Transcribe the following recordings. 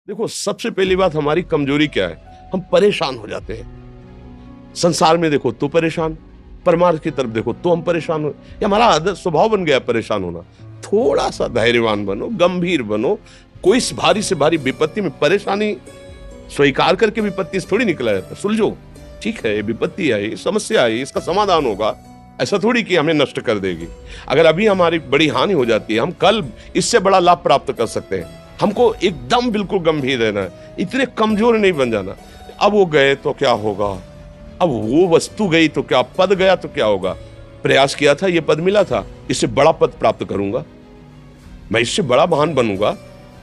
देखो, सबसे पहली बात हमारी कमजोरी क्या है? हम परेशान हो जाते हैं। संसार में देखो तो परेशान, परमार्थ की तरफ देखो तो हम परेशान हो। ये हमारा आदत स्वभाव बन गया परेशान होना। थोड़ा सा धैर्यवान बनो, गंभीर बनो। कोई इस भारी से भारी विपत्ति में परेशानी स्वीकार करके विपत्ति से थोड़ी निकला जाता। सुलझो, ठीक है, ये विपत्ति आई, समस्या आई, इसका समाधान होगा। ऐसा थोड़ी कि हमें नष्ट कर देगी। अगर अभी हमारी बड़ी हानि हो जाती है, हम कल इससे बड़ा लाभ प्राप्त कर सकते हैं। हमको एकदम बिल्कुल गंभीर रहना है, इतने कमजोर नहीं बन जाना। अब वो गए तो क्या होगा, अब वो वस्तु गई तो क्या, पद गया तो क्या होगा। प्रयास किया था, ये पद मिला था, इससे बड़ा पद प्राप्त करूंगा, मैं इससे बड़ा महान बनूंगा।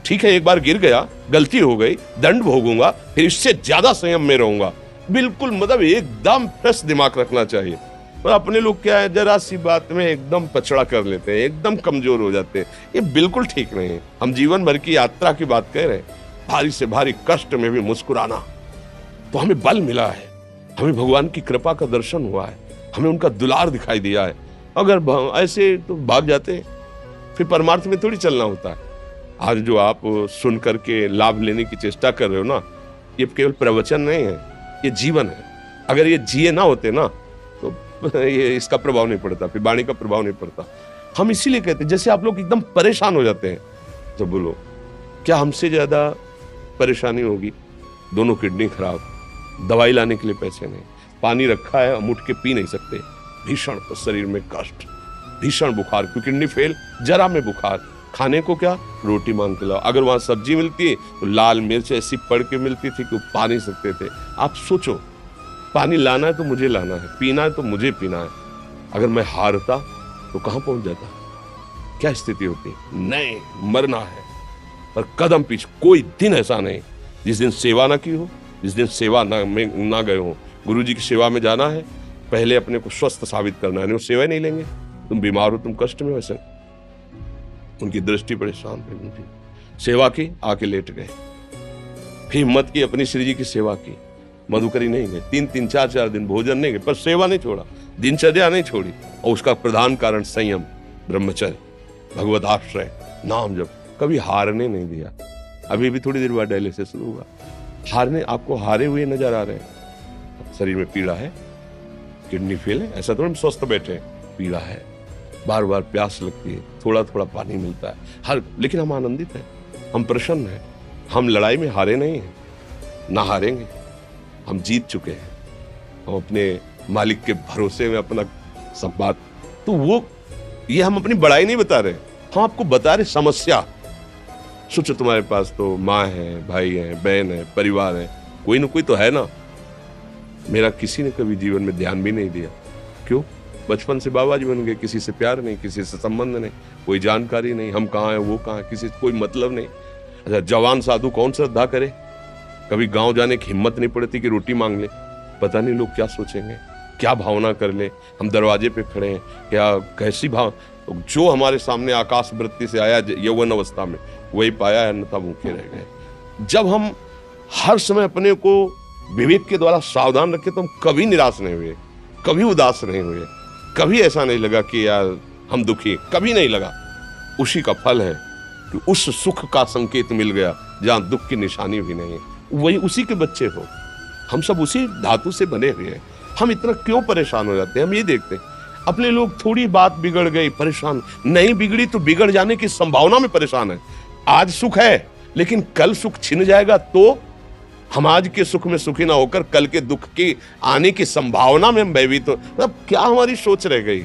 ठीक है, एक बार गिर गया, गलती हो गई, दंड भोगूंगा, फिर इससे ज्यादा संयम में रहूंगा। बिल्कुल, मतलब एकदम फ्रेश दिमाग रखना चाहिए। और अपने लोग क्या है, जरा सी बात में एकदम पछड़ा कर लेते हैं, एकदम कमजोर हो जाते हैं। ये बिल्कुल ठीक नहीं है। हम जीवन भर की यात्रा की बात कह रहे हैं, भारी से भारी कष्ट में भी मुस्कुराना, तो हमें बल मिला है, हमें भगवान की कृपा का दर्शन हुआ है, हमें उनका दुलार दिखाई दिया है। अगर ऐसे तो भाग जाते, फिर परमार्थ में थोड़ी चलना होता है। आज जो आप सुन करके लाभ लेने की चेष्टा कर रहे हो ना, ये केवल प्रवचन नहीं है, ये जीवन है। अगर ये जिए ना होते ना, तो ये इसका प्रभाव नहीं पड़ता, फिर वाणी का प्रभाव नहीं पड़ता। हम इसीलिए कहते हैं, जैसे आप लोग एकदम परेशान हो जाते हैं, तो बोलो क्या हमसे ज्यादा परेशानी होगी? दोनों किडनी खराब, दवाई लाने के लिए पैसे नहीं, पानी रखा है हम उठ के पी नहीं सकते, भीषण शरीर में कष्ट, भीषण बुखार, क्योंकि किडनी फेल, जरा में बुखार, खाने को क्या, रोटी मांग के लाओ। अगर वहां सब्जी मिलती है तो लाल मिर्च ऐसी पड़ के मिलती थी कि पा नहीं सकते थे। आप सोचो, पानी लाना है तो मुझे लाना है, पीना है तो मुझे पीना है। अगर मैं हारता तो कहां पहुंच जाता, क्या स्थिति होती? नहीं, मरना है, पर कदम पीछे। कोई दिन ऐसा नहीं जिस दिन सेवा ना की हो, जिस दिन सेवा ना गए हो। गुरु जी की सेवा में जाना है, पहले अपने को स्वस्थ साबित करना है, नहीं वो सेवा नहीं लेंगे। तुम बीमार हो, तुम कष्ट में, वैसे उनकी दृष्टि परेशान है, उनकी सेवा की, आके लेट गए। फिर हिम्मत की, अपनी श्री जी की सेवा की, मधुकरी नहीं गए, 3-3, 4-4 दिन भोजन नहीं गए, पर सेवा नहीं छोड़ा, दिनचर्या नहीं छोड़ी। और उसका प्रधान कारण संयम, ब्रह्मचर्य, भगवत आश्रय, नाम जप, कभी हारने नहीं दिया। अभी भी थोड़ी देर बाद डायलिसिस शुरू हुआ, हारने, आपको हारे हुए नजर आ रहे हैं। शरीर में पीड़ा है, किडनी फेल है, ऐसा थोड़ा हम स्वस्थ बैठे हैं, पीड़ा है, बार बार प्यास लगती है, थोड़ा थोड़ा पानी मिलता है, हर, लेकिन हम आनंदित हैं, हम प्रसन्न हैं। हम लड़ाई में हारे नहीं हैं, ना हारेंगे, हम जीत चुके हैं। हम अपने मालिक के भरोसे में अपना सब बात, तो वो, ये हम अपनी बड़ाई नहीं बता रहे, हम आपको बता रहे समस्या। सोचो, तुम्हारे पास तो माँ है, भाई है, बहन है, परिवार है, कोई ना कोई तो है ना। मेरा किसी ने कभी जीवन में ध्यान भी नहीं दिया। क्यों? बचपन से बाबा जी बन गए, किसी से प्यार नहीं, किसी से संबंध नहीं, कोई जानकारी नहीं, हम कहाँ हैं, वो कहाँ है, किसी से कोई मतलब नहीं। अच्छा, जवान साधु कौन श्रद्धा करे? कभी गांव जाने की हिम्मत नहीं पड़ती कि रोटी मांग ले, पता नहीं लोग क्या सोचेंगे, क्या भावना कर ले। हम दरवाजे पे खड़े हैं, क्या कैसी भाव, जो हमारे सामने आकाश वृत्ति से आया यौवन अवस्था में, वही पाया, अन्यथा भूखे रह गए। जब हम हर समय अपने को विवेक के द्वारा सावधान रखे, तो हम कभी निराश नहीं हुए, कभी उदास नहीं हुए, कभी ऐसा नहीं लगा कि यार हम दुखी, कभी नहीं लगा। उसी का फल है कि उस सुख का संकेत मिल गया जहां दुख की निशानी भी नहीं है। वही उसी के बच्चे हो, हम सब उसी धातु से बने हुए हैं। हम इतना क्यों परेशान हो जाते हैं? हम ये देखते हैं, अपने लोग थोड़ी बात बिगड़ गई परेशान, नहीं बिगड़ी तो बिगड़ जाने की संभावना में परेशान है। आज सुख है, लेकिन कल सुख छिन जाएगा तो हम आज के सुख में सुखी ना होकर कल के दुख की आने की संभावना में हम भयभीत हो। मतलब क्या हमारी सोच रह गई?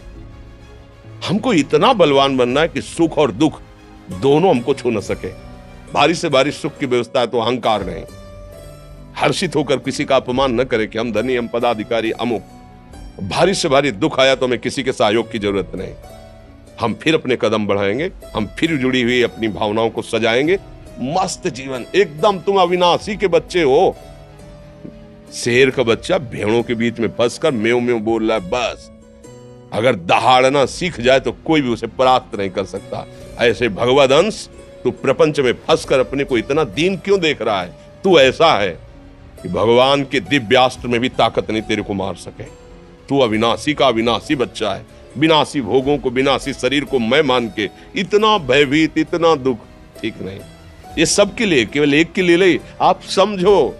हमको इतना बलवान बनना है कि सुख और दुख दोनों हमको छू न सके। भारी से भारी सुख की व्यवस्था है तो अहंकार नहीं, हर्षित होकर किसी का अपमान न करे कि हम धनी, हम पदाधिकारी, अमुक। भारी से भारी दुख आया तो हमें किसी के सहयोग की जरूरत नहीं, हम फिर अपने कदम बढ़ाएंगे, हम फिर जुड़ी हुई अपनी भावनाओं को सजाएंगे। मस्त जीवन, एकदम तुम अविनाशी के बच्चे हो। शेर का बच्चा भेड़ों के बीच में फंसकर म्यों म्यों बोल रहा है, बस अगर दहाड़ना सीख जाए तो कोई भी उसे परास्त नहीं कर सकता। ऐसे भगवद अंश, तू प्रपंच में फंसकर अपने को इतना दीन क्यों देख रहा है? तू ऐसा है कि भगवान के दिव्यास्त्र में भी ताकत नहीं तेरे को मार सके। तू अविनाशी का अविनाशी बच्चा है, विनाशी भोगों को, विनाशी शरीर को मैं मान के इतना भयभीत, इतना दुख, ठीक नहीं। ये सबके लिए, केवल एक के लिए नहीं। आप समझो,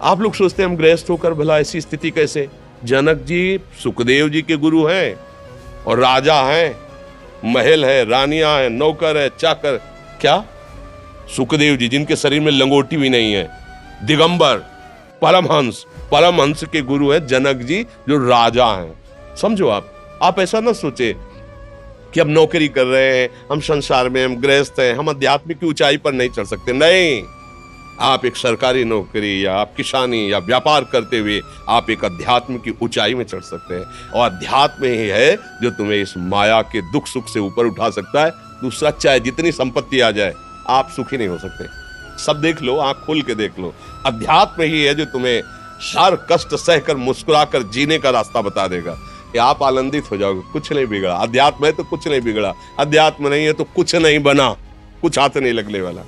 आप लोग सोचते हैं हम गृहस्थ होकर भला ऐसी स्थिति कैसे? जनक जी सुखदेव जी के गुरु हैं और राजा हैं, महल है, रानियां हैं, नौकर है, चाकर। क्या सुखदेव जी जिनके शरीर में लंगोटी भी नहीं है, दिगंबर, परमहंस, परमहंस के गुरु हैं जनक जी जो राजा हैं। समझो आप ऐसा ना सोचे कि हम नौकरी कर रहे हैं, हम संसार में, हम गृहस्थ हैं, हम आध्यात्मिक की ऊंचाई पर नहीं चढ़ सकते। नहीं, आप एक सरकारी नौकरी या आप किसानी या व्यापार करते हुए आप एक अध्यात्म की ऊंचाई में चढ़ सकते हैं। और अध्यात्म ही है जो तुम्हें इस माया के दुख सुख से ऊपर उठा सकता है। दूसरा, चाहे जितनी संपत्ति आ जाए, आप सुखी नहीं हो सकते। सब देख लो, आंख खोल के देख लो, अध्यात्म ही है जो तुम्हें हर कष्ट सहकर मुस्कुराकर जीने का रास्ता बता देगा कि आप आनंदित हो जाओगे। कुछ नहीं बिगड़ा, अध्यात्म है तो कुछ नहीं बिगड़ा, अध्यात्म नहीं है तो कुछ नहीं बना, कुछ हाथ नहीं लगने वाला।